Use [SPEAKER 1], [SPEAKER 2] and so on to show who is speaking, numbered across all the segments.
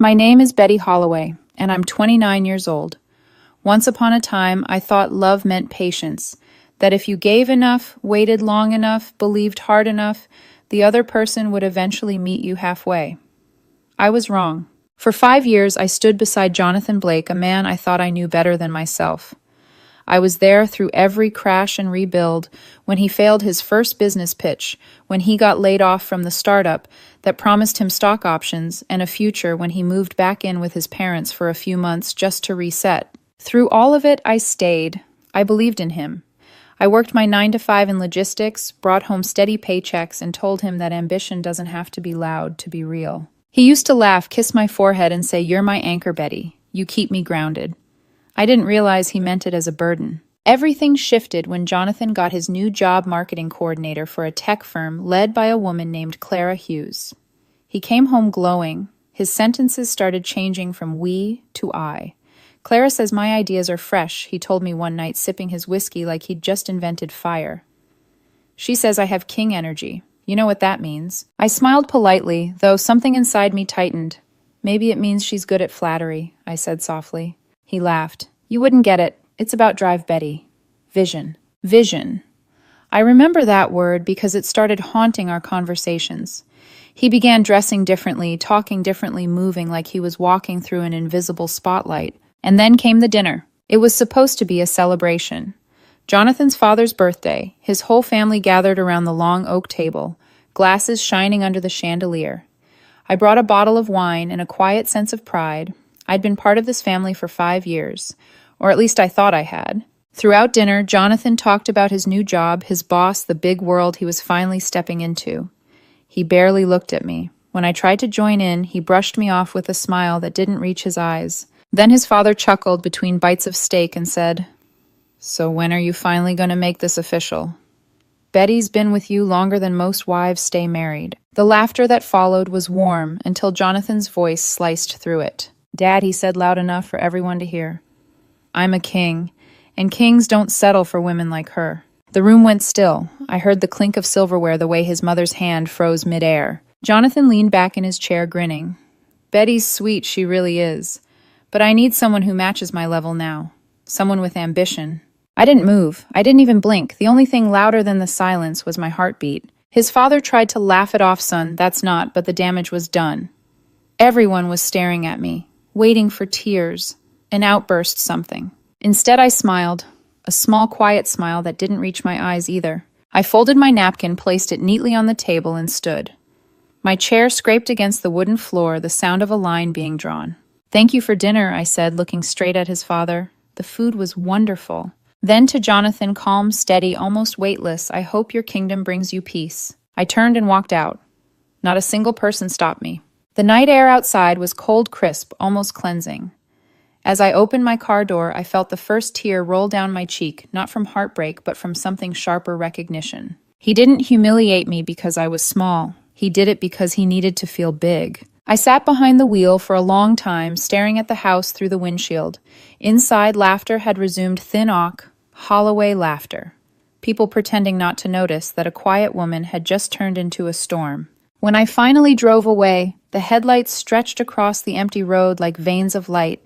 [SPEAKER 1] My name is Betty Holloway, and I'm 29 years old. Once upon a time, I thought love meant patience, that if you gave enough, waited long enough, believed hard enough, the other person would eventually meet you halfway. I was wrong. For 5 years, I stood beside Jonathan Blake, a man I thought I knew better than myself. I was there through every crash and rebuild, when he failed his first business pitch, when he got laid off from the startup that promised him stock options and a future, when he moved back in with his parents for a few months just to reset. Through all of it, I stayed. I believed in him. I worked my 9 to 5 in logistics, brought home steady paychecks, and told him that ambition doesn't have to be loud to be real. He used to laugh, kiss my forehead, and say, "You're my anchor, Betty. You keep me grounded." I didn't realize he meant it as a burden. Everything shifted when Jonathan got his new job marketing coordinator for a tech firm led by a woman named Clara Hughes. He came home glowing. His sentences started changing from we to I. "Clara says my ideas are fresh," he told me one night, sipping his whiskey like he'd just invented fire. "She says I have king energy. You know what that means." I smiled politely, though something inside me tightened. "Maybe it means she's good at flattery," I said softly. He laughed. "You wouldn't get it. It's about drive, Betty. Vision." Vision. I remember that word because it started haunting our conversations. He began dressing differently, talking differently, moving like he was walking through an invisible spotlight. And then came the dinner. It was supposed to be a celebration. Jonathan's father's birthday, his whole family gathered around the long oak table, glasses shining under the chandelier. I brought a bottle of wine and a quiet sense of pride. I'd been part of this family for 5 years, or at least I thought I had. Throughout dinner, Jonathan talked about his new job, his boss, the big world he was finally stepping into. He barely looked at me. When I tried to join in, he brushed me off with a smile that didn't reach his eyes. Then his father chuckled between bites of steak and said, "So when are you finally going to make this official? Betty's been with you longer than most wives stay married." The laughter that followed was warm until Jonathan's voice sliced through it. "Dad," he said loud enough for everyone to hear, "I'm a king, and kings don't settle for women like her." The room went still. I heard the clink of silverware the way his mother's hand froze midair. Jonathan leaned back in his chair, grinning. "Betty's sweet, she really is. But I need someone who matches my level now. Someone with ambition." I didn't move. I didn't even blink. The only thing louder than the silence was my heartbeat. His father tried to laugh it off, "Son, that's not," but the damage was done. Everyone was staring at me, waiting for tears, an outburst, something. Instead, I smiled, a small, quiet smile that didn't reach my eyes either. I folded my napkin, placed it neatly on the table, and stood. My chair scraped against the wooden floor, the sound of a line being drawn. "Thank you for dinner," I said, looking straight at his father. The food was wonderful. Then to Jonathan, calm, steady, almost weightless, "I hope your kingdom brings you peace." I turned and walked out. Not a single person stopped me. The night air outside was cold, crisp, almost cleansing. As I opened my car door, I felt the first tear roll down my cheek, not from heartbreak, but from something sharper, recognition. He didn't humiliate me because I was small. He did it because he needed to feel big. I sat behind the wheel for a long time, staring at the house through the windshield. Inside, laughter had resumed, thin oak, Holloway laughter. People pretending not to notice that a quiet woman had just turned into a storm. When I finally drove away, the headlights stretched across the empty road like veins of light,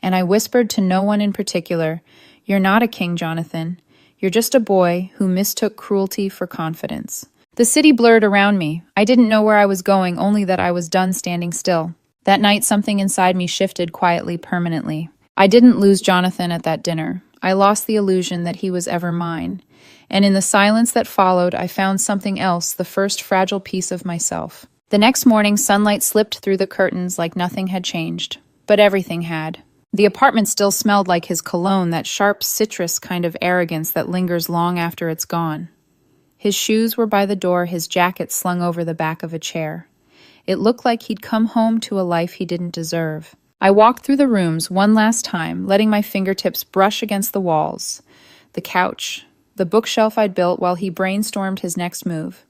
[SPEAKER 1] and I whispered to no one in particular, "You're not a king, Jonathan. You're just a boy who mistook cruelty for confidence." The city blurred around me. I didn't know where I was going, only that I was done standing still. That night, something inside me shifted quietly, permanently. I didn't lose Jonathan at that dinner. I lost the illusion that he was ever mine. And in the silence that followed, I found something else, the first fragile piece of myself. The next morning, sunlight slipped through the curtains like nothing had changed. But everything had. The apartment still smelled like his cologne, that sharp citrus kind of arrogance that lingers long after it's gone. His shoes were by the door, his jacket slung over the back of a chair. It looked like he'd come home to a life he didn't deserve. I walked through the rooms one last time, letting my fingertips brush against the walls, the couch, the bookshelf I'd built while he brainstormed his next move.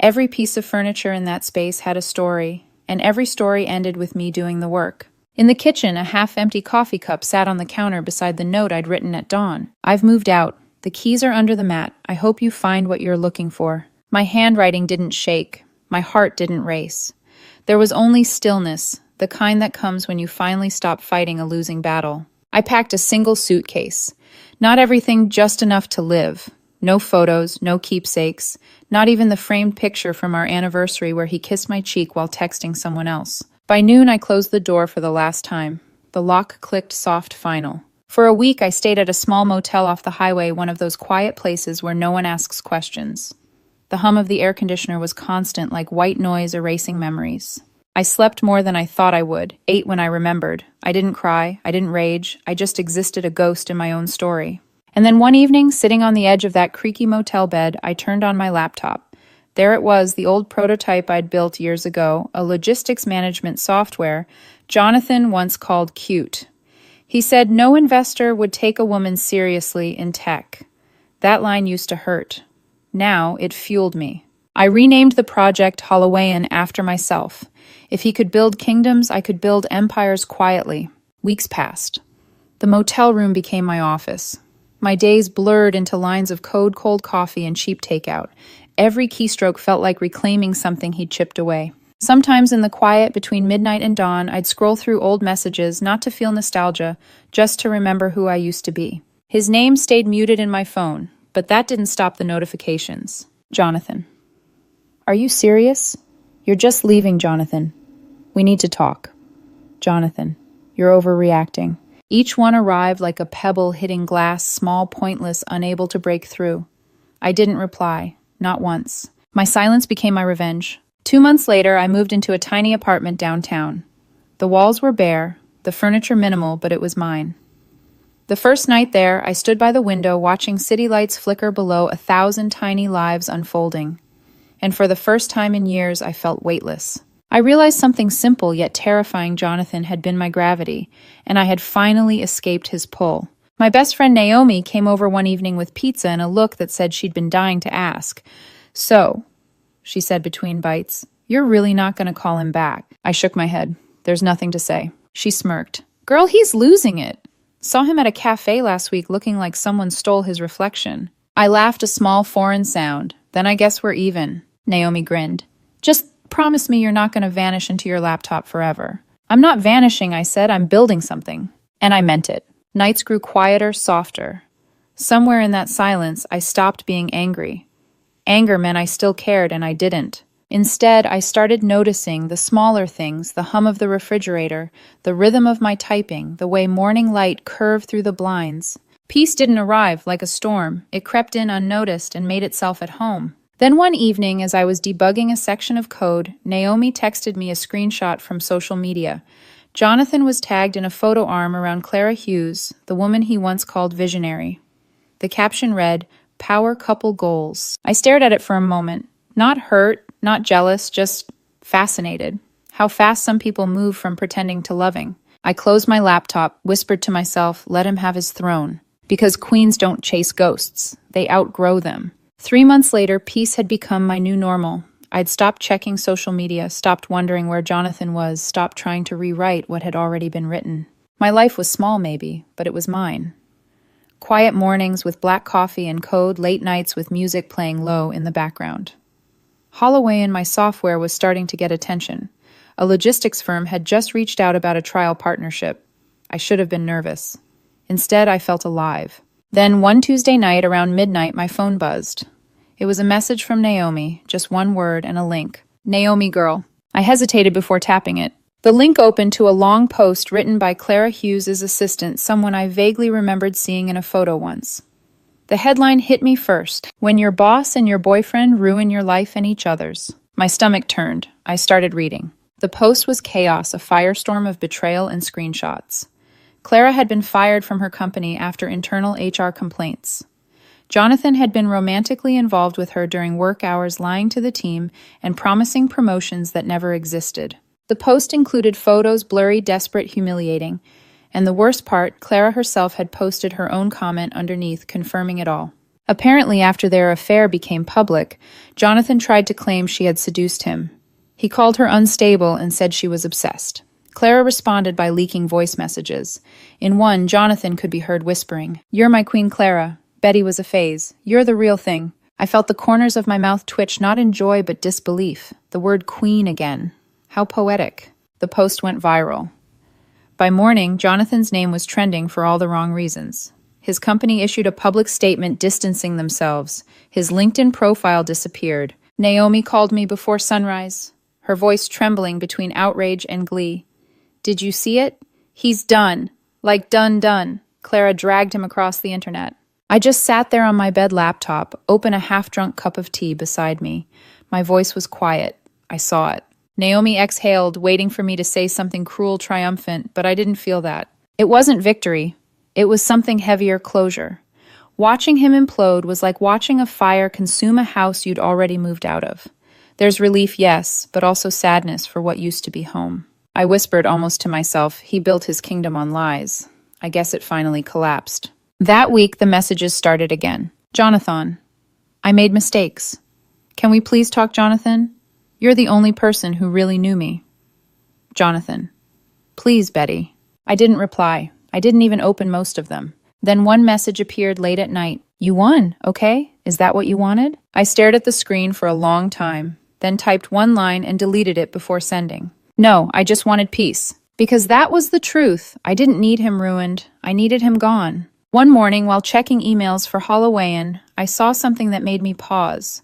[SPEAKER 1] Every piece of furniture in that space had a story, and every story ended with me doing the work. In the kitchen, a half-empty coffee cup sat on the counter beside the note I'd written at dawn. "I've moved out. The keys are under the mat. I hope you find what you're looking for." My handwriting didn't shake. My heart didn't race. There was only stillness, the kind that comes when you finally stop fighting a losing battle. I packed a single suitcase. Not everything, just enough to live. No photos, no keepsakes, not even the framed picture from our anniversary where he kissed my cheek while texting someone else. By noon, I closed the door for the last time. The lock clicked soft final. For a week, I stayed at a small motel off the highway, one of those quiet places where no one asks questions. The hum of the air conditioner was constant, like white noise erasing memories. I slept more than I thought I would, ate when I remembered. I didn't cry, I didn't rage, I just existed a ghost in my own story. And then one evening, sitting on the edge of that creaky motel bed, I turned on my laptop. There it was, the old prototype I'd built years ago, a logistics management software Jonathan once called cute. He said no investor would take a woman seriously in tech. That line used to hurt. Now it fueled me. I renamed the project Holowayan after myself. If he could build kingdoms, I could build empires quietly. Weeks passed. The motel room became my office. My days blurred into lines of code, cold coffee, and cheap takeout. Every keystroke felt like reclaiming something he'd chipped away. Sometimes in the quiet between midnight and dawn, I'd scroll through old messages, not to feel nostalgia, just to remember who I used to be. His name stayed muted in my phone, but that didn't stop the notifications. Jonathan. Are you serious? You're just leaving, Jonathan. We need to talk. Jonathan. You're overreacting. Each one arrived like a pebble hitting glass, small, pointless, unable to break through. I didn't reply, not once. My silence became my revenge. 2 months later, I moved into a tiny apartment downtown. The walls were bare, the furniture minimal, but it was mine. The first night there, I stood by the window watching city lights flicker below 1,000 tiny lives unfolding. And for the first time in years, I felt weightless. I realized something simple yet terrifying. Jonathan had been my gravity, and I had finally escaped his pull. My best friend Naomi came over one evening with pizza and a look that said she'd been dying to ask. So, she said between bites, you're really not going to call him back? I shook my head. There's nothing to say. She smirked. Girl, he's losing it. Saw him at a cafe last week looking like someone stole his reflection. I laughed a small foreign sound. Then I guess we're even. Naomi grinned. Just promise me you're not going to vanish into your laptop forever. I'm not vanishing, I said. I'm building something. And I meant it. Nights grew quieter, softer. Somewhere in that silence, I stopped being angry. Anger meant I still cared, and I didn't. Instead, I started noticing the smaller things, the hum of the refrigerator, the rhythm of my typing, the way morning light curved through the blinds. Peace didn't arrive like a storm. It crept in unnoticed and made itself at home. Then one evening, as I was debugging a section of code, Naomi texted me a screenshot from social media. Jonathan was tagged in a photo arm around Clara Hughes, the woman he once called visionary. The caption read, "Power couple goals." I stared at it for a moment. Not hurt, not jealous, just fascinated. How fast some people move from pretending to loving. I closed my laptop, whispered to myself, let him have his throne. Because queens don't chase ghosts. They outgrow them. 3 months later, peace had become my new normal. I'd stopped checking social media, stopped wondering where Jonathan was, stopped trying to rewrite what had already been written. My life was small, maybe, but it was mine. Quiet mornings with black coffee and code, late nights with music playing low in the background. Holowayan, my software, was starting to get attention. A logistics firm had just reached out about a trial partnership. I should have been nervous. Instead, I felt alive. Then, one Tuesday night around midnight, my phone buzzed. It was a message from Naomi, just one word and a link. Naomi girl. I hesitated before tapping it. The link opened to a long post written by Clara Hughes' assistant, someone I vaguely remembered seeing in a photo once. The headline hit me first. When your boss and your boyfriend ruin your life and each other's. My stomach turned. I started reading. The post was chaos, a firestorm of betrayal and screenshots. Clara had been fired from her company after internal HR complaints. Jonathan had been romantically involved with her during work hours, lying to the team and promising promotions that never existed. The post included photos, blurry, desperate, humiliating. And the worst part, Clara herself had posted her own comment underneath, confirming it all. Apparently, after their affair became public, Jonathan tried to claim she had seduced him. He called her unstable and said she was obsessed. Clara responded by leaking voice messages. In one, Jonathan could be heard whispering, "You're my queen, Clara. Betty was a phase. You're the real thing." I felt the corners of my mouth twitch, not in joy but disbelief. The word queen again. How poetic. The post went viral. By morning, Jonathan's name was trending for all the wrong reasons. His company issued a public statement distancing themselves. His LinkedIn profile disappeared. Naomi called me before sunrise, her voice trembling between outrage and glee. "Did you see it? He's done. Like done. Clara dragged him across the internet. I just sat there on my bed laptop, open a half-drunk cup of tea beside me. My voice was quiet. I saw it. Naomi exhaled, waiting for me to say something cruel, triumphant, but I didn't feel that. It wasn't victory. It was something heavier, closure. Watching him implode was like watching a fire consume a house you'd already moved out of. There's relief, yes, but also sadness for what used to be home. I whispered almost to myself, he built his kingdom on lies. I guess it finally collapsed. That week, the messages started again. Jonathan, I made mistakes. Can we please talk, Jonathan? You're the only person who really knew me. Jonathan, please, Betty. I didn't reply. I didn't even open most of them. Then one message appeared late at night. You won, okay? Is that what you wanted? I stared at the screen for a long time, then typed one line and deleted it before sending. No, I just wanted peace. Because that was the truth. I didn't need him ruined. I needed him gone. One morning, while checking emails for Holowayan, I saw something that made me pause.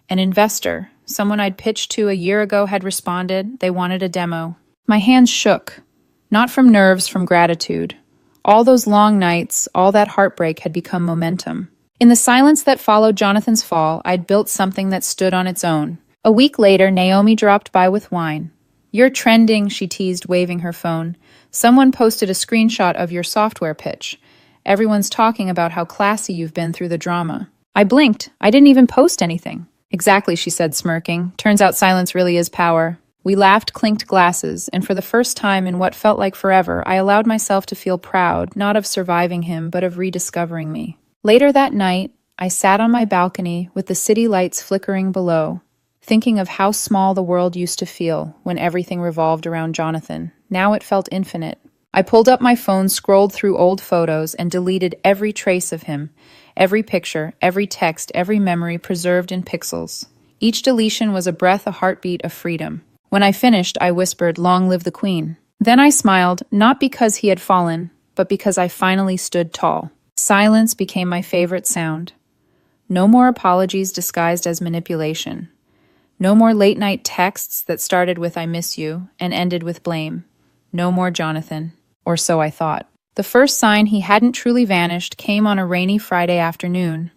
[SPEAKER 1] An investor, someone I'd pitched to a year ago, had responded. They wanted a demo. My hands shook. Not from nerves, from gratitude. All those long nights, all that heartbreak had become momentum. In the silence that followed Jonathan's fall, I'd built something that stood on its own. A week later, Naomi dropped by with wine. You're trending, she teased, waving her phone. Someone posted a screenshot of your software pitch. Everyone's talking about how classy you've been through the drama. I blinked. I didn't even post anything. Exactly, she said, smirking. Turns out silence really is power. We laughed, clinked glasses, and for the first time in what felt like forever, I allowed myself to feel proud, not of surviving him, but of rediscovering me. Later that night, I sat on my balcony with the city lights flickering below, thinking of how small the world used to feel when everything revolved around Jonathan. Now it felt infinite. I pulled up my phone, scrolled through old photos, and deleted every trace of him. Every picture, every text, every memory preserved in pixels. Each deletion was a breath, a heartbeat, a freedom. When I finished, I whispered, "Long live the Queen." Then I smiled, not because he had fallen, but because I finally stood tall. Silence became my favorite sound. No more apologies disguised as manipulation. No more late-night texts that started with "I miss you" and ended with blame. No more Jonathan. Or so I thought. The first sign he hadn't truly vanished came on a rainy Friday afternoon.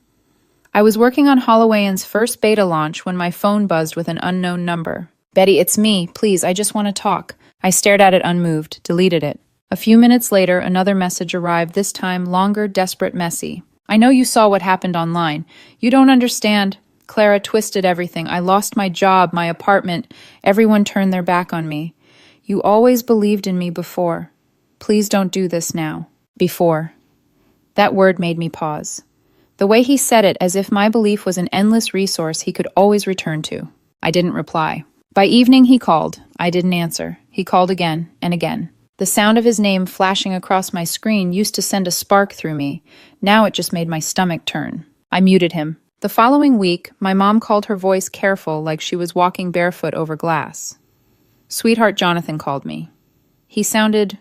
[SPEAKER 1] I was working on Holowayan's first beta launch when my phone buzzed with an unknown number. "Betty, it's me. Please, I just want to talk." I stared at it unmoved, deleted it. A few minutes later, another message arrived, this time longer, desperate, messy. "I know you saw what happened online. You don't understand. Clara twisted everything. I lost my job, my apartment. Everyone turned their back on me. You always believed in me before. Please don't do this now." Before. That word made me pause. The way he said it, as if my belief was an endless resource he could always return to. I didn't reply. By evening, he called. I didn't answer. He called again and again. The sound of his name flashing across my screen used to send a spark through me. Now it just made my stomach turn. I muted him. The following week, my mom called, her voice careful, like she was walking barefoot over glass. "Sweetheart, Jonathan called me. He sounded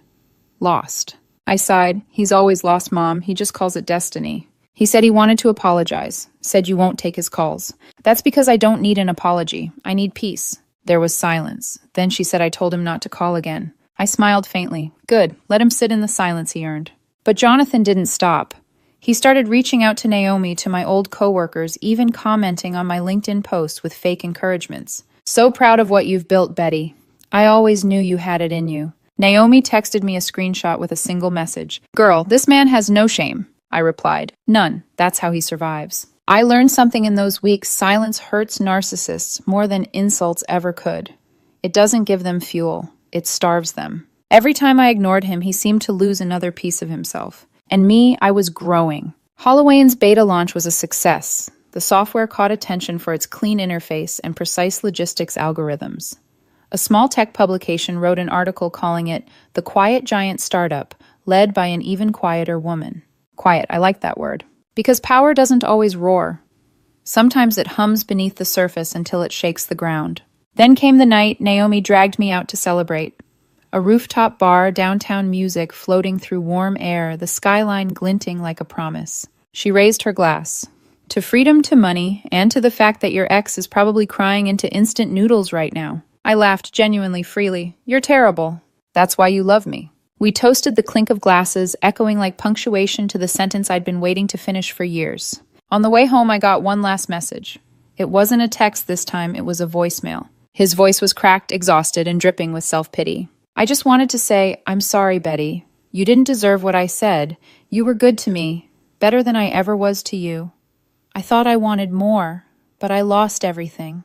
[SPEAKER 1] lost." I sighed. "He's always lost, Mom. He just calls it destiny." He said he wanted to apologize. Said you won't take his calls. "That's because I don't need an apology. I need peace." There was silence. Then she said I told him not to call again. I smiled faintly. Good. Let him sit in the silence he earned. But Jonathan didn't stop. He started reaching out to Naomi, to my old coworkers, even commenting on my LinkedIn posts with fake encouragements. "So proud of what you've built, Betty. I always knew you had it in you." Naomi texted me a screenshot with a single message. "Girl, this man has no shame." I replied, "None. That's how he survives." I learned something in those weeks. Silence hurts narcissists more than insults ever could. It doesn't give them fuel. It starves them. Every time I ignored him, he seemed to lose another piece of himself. And me, I was growing. Holowayan's beta launch was a success. The software caught attention for its clean interface and precise logistics algorithms. A small tech publication wrote an article calling it "The Quiet Giant Startup, led by an even quieter woman." Quiet, I like that word. Because power doesn't always roar. Sometimes it hums beneath the surface until it shakes the ground. Then came the night Naomi dragged me out to celebrate. A rooftop bar, downtown music floating through warm air, the skyline glinting like a promise. She raised her glass. To freedom, to money, and to the fact that your ex is probably crying into instant noodles right now. I laughed genuinely freely. You're terrible. That's why you love me. We toasted the clink of glasses, echoing like punctuation to the sentence I'd been waiting to finish for years. On the way home, I got one last message. It wasn't a text this time, it was a voicemail. His voice was cracked, exhausted, and dripping with self-pity. I just wanted to say, I'm sorry, Betty. You didn't deserve what I said. You were good to me, better than I ever was to you. I thought I wanted more, but I lost everything.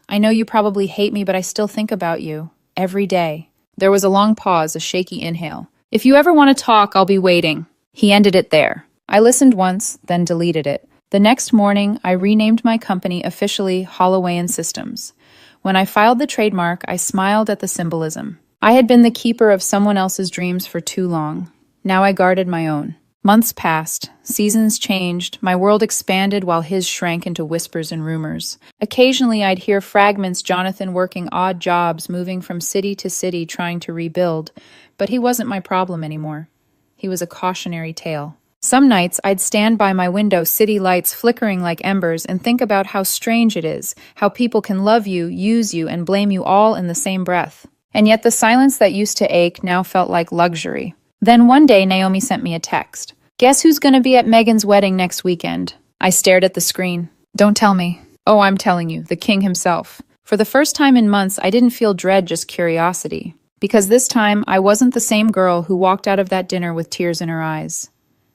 [SPEAKER 1] I know you probably hate me, but I still think about you. Every day. There was a long pause, a shaky inhale. If you ever want to talk, I'll be waiting. He ended it there. I listened once, then deleted it. The next morning, I renamed my company officially Holowayan Systems. When I filed the trademark, I smiled at the symbolism. I had been the keeper of someone else's dreams for too long. Now I guarded my own. Months passed, seasons changed, my world expanded while his shrank into whispers and rumors. Occasionally I'd hear fragments, Jonathan working odd jobs, moving from city to city trying to rebuild, but he wasn't my problem anymore. He was a cautionary tale. Some nights I'd stand by my window, city lights flickering like embers, and think about how strange it is, how people can love you, use you, and blame you all in the same breath. And yet the silence that used to ache now felt like luxury. Then one day, Naomi sent me a text. Guess who's going to be at Megan's wedding next weekend? I stared at the screen. Don't tell me. Oh, I'm telling you, the king himself. For the first time in months, I didn't feel dread, just curiosity. Because this time, I wasn't the same girl who walked out of that dinner with tears in her eyes.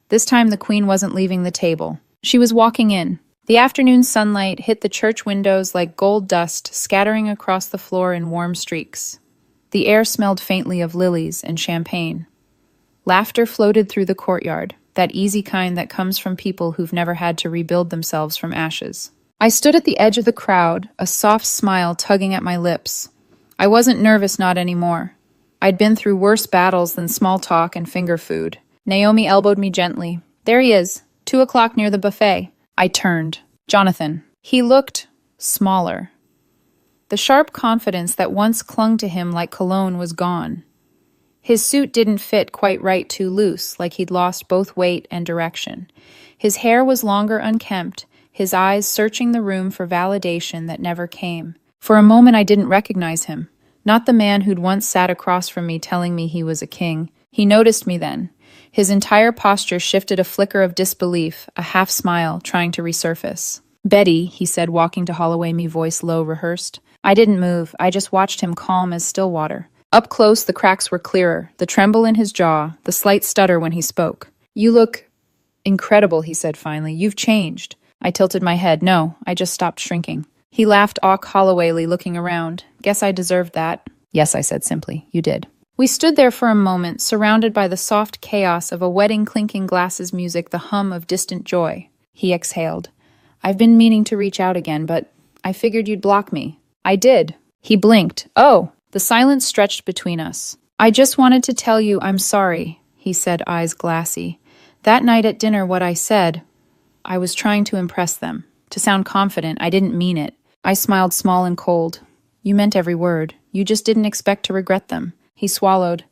[SPEAKER 1] This time, the queen wasn't leaving the table. She was walking in. The afternoon sunlight hit the church windows like gold dust, scattering across the floor in warm streaks. The air smelled faintly of lilies and champagne. Laughter floated through the courtyard, that easy kind that comes from people who've never had to rebuild themselves from ashes. I stood at the edge of the crowd, a soft smile tugging at my lips. I wasn't nervous, not anymore. I'd been through worse battles than small talk and finger food. Naomi elbowed me gently. There he is, 2 o'clock near the buffet. I turned. Jonathan. He looked smaller. The sharp confidence that once clung to him like cologne was gone. His suit didn't fit quite right, too loose, like he'd lost both weight and direction. His hair was longer, unkempt, his eyes searching the room for validation that never came. For a moment I didn't recognize him. Not the man who'd once sat across from me telling me he was a king. He noticed me then. His entire posture shifted, a flicker of disbelief, a half smile, trying to resurface. Betty, he said, walking to Holloway, me voice low, rehearsed. I didn't move. I just watched him calm as still water. Up close, the cracks were clearer, the tremble in his jaw, the slight stutter when he spoke. You look incredible, he said finally. You've changed. I tilted my head. No, I just stopped shrinking. He laughed Hollowayly, looking around. Guess I deserved that. Yes, I said simply. You did. We stood there for a moment, surrounded by the soft chaos of a wedding clinking glasses music, the hum of distant joy. He exhaled. I've been meaning to reach out again, but I figured you'd block me. I did. He blinked. Oh! The silence stretched between us. I just wanted to tell you I'm sorry, he said, eyes glassy. That night at dinner, what I said, I was trying to impress them, to sound confident. I didn't mean it. I smiled small and cold. You meant every word. You just didn't expect to regret them. He swallowed.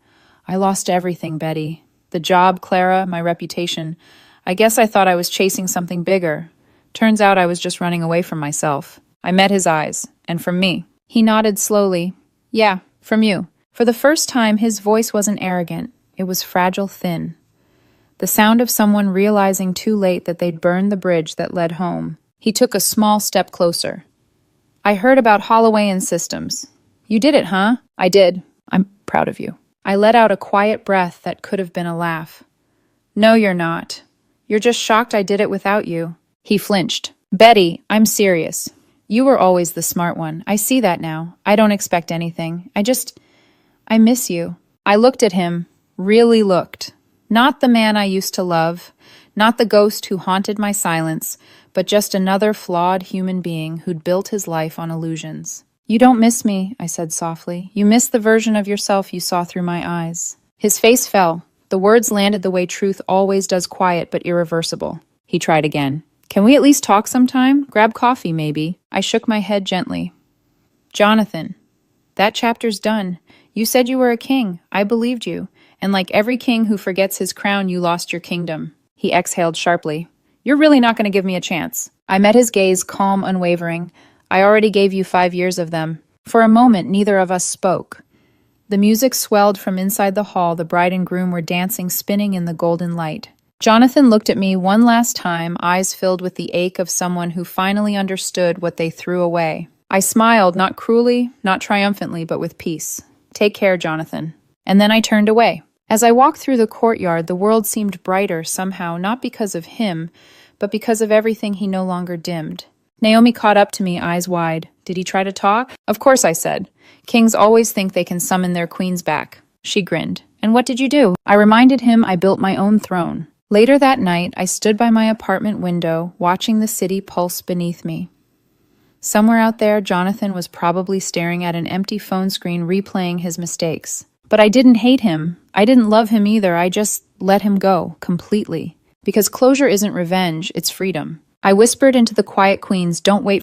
[SPEAKER 1] I lost everything, Betty. The job, Clara, my reputation. I guess I thought I was chasing something bigger. Turns out I was just running away from myself. I met his eyes, and from me. He nodded slowly. Yeah, from you. For the first time, his voice wasn't arrogant. It was fragile, thin. The sound of someone realizing too late that they'd burned the bridge that led home. He took a small step closer. I heard about Holowayan Systems. You did it, huh? I did. I'm proud of you. I let out a quiet breath that could have been a laugh. No, you're not. You're just shocked I did it without you. He flinched. Betty, I'm serious. You were always the smart one. I see that now. I don't expect anything. I miss you. I looked at him, really looked. Not the man I used to love, not the ghost who haunted my silence, but just another flawed human being who'd built his life on illusions. You don't miss me, I said softly. You miss the version of yourself you saw through my eyes. His face fell. The words landed the way truth always does, quiet but irreversible. He tried again. Can we at least talk sometime? Grab coffee, maybe. I shook my head gently. Jonathan, that chapter's done. You said you were a king. I believed you. And like every king who forgets his crown, you lost your kingdom. He exhaled sharply. You're really not going to give me a chance. I met his gaze, calm, unwavering. I already gave you 5 years of them. For a moment, neither of us spoke. The music swelled from inside the hall. The bride and groom were dancing, spinning in the golden light. Jonathan looked at me one last time, eyes filled with the ache of someone who finally understood what they threw away. I smiled, not cruelly, not triumphantly, but with peace. Take care, Jonathan. And then I turned away. As I walked through the courtyard, the world seemed brighter somehow, not because of him, but because of everything he no longer dimmed. Naomi caught up to me, eyes wide. Did he try to talk? Of course, I said. Kings always think they can summon their queens back. She grinned. And what did you do? I reminded him I built my own throne. Later that night, I stood by my apartment window, watching the city pulse beneath me. Somewhere out there, Jonathan was probably staring at an empty phone screen, replaying his mistakes. But I didn't hate him. I didn't love him either. I just let him go, completely. Because closure isn't revenge, it's freedom. I whispered into the quiet queens, don't wait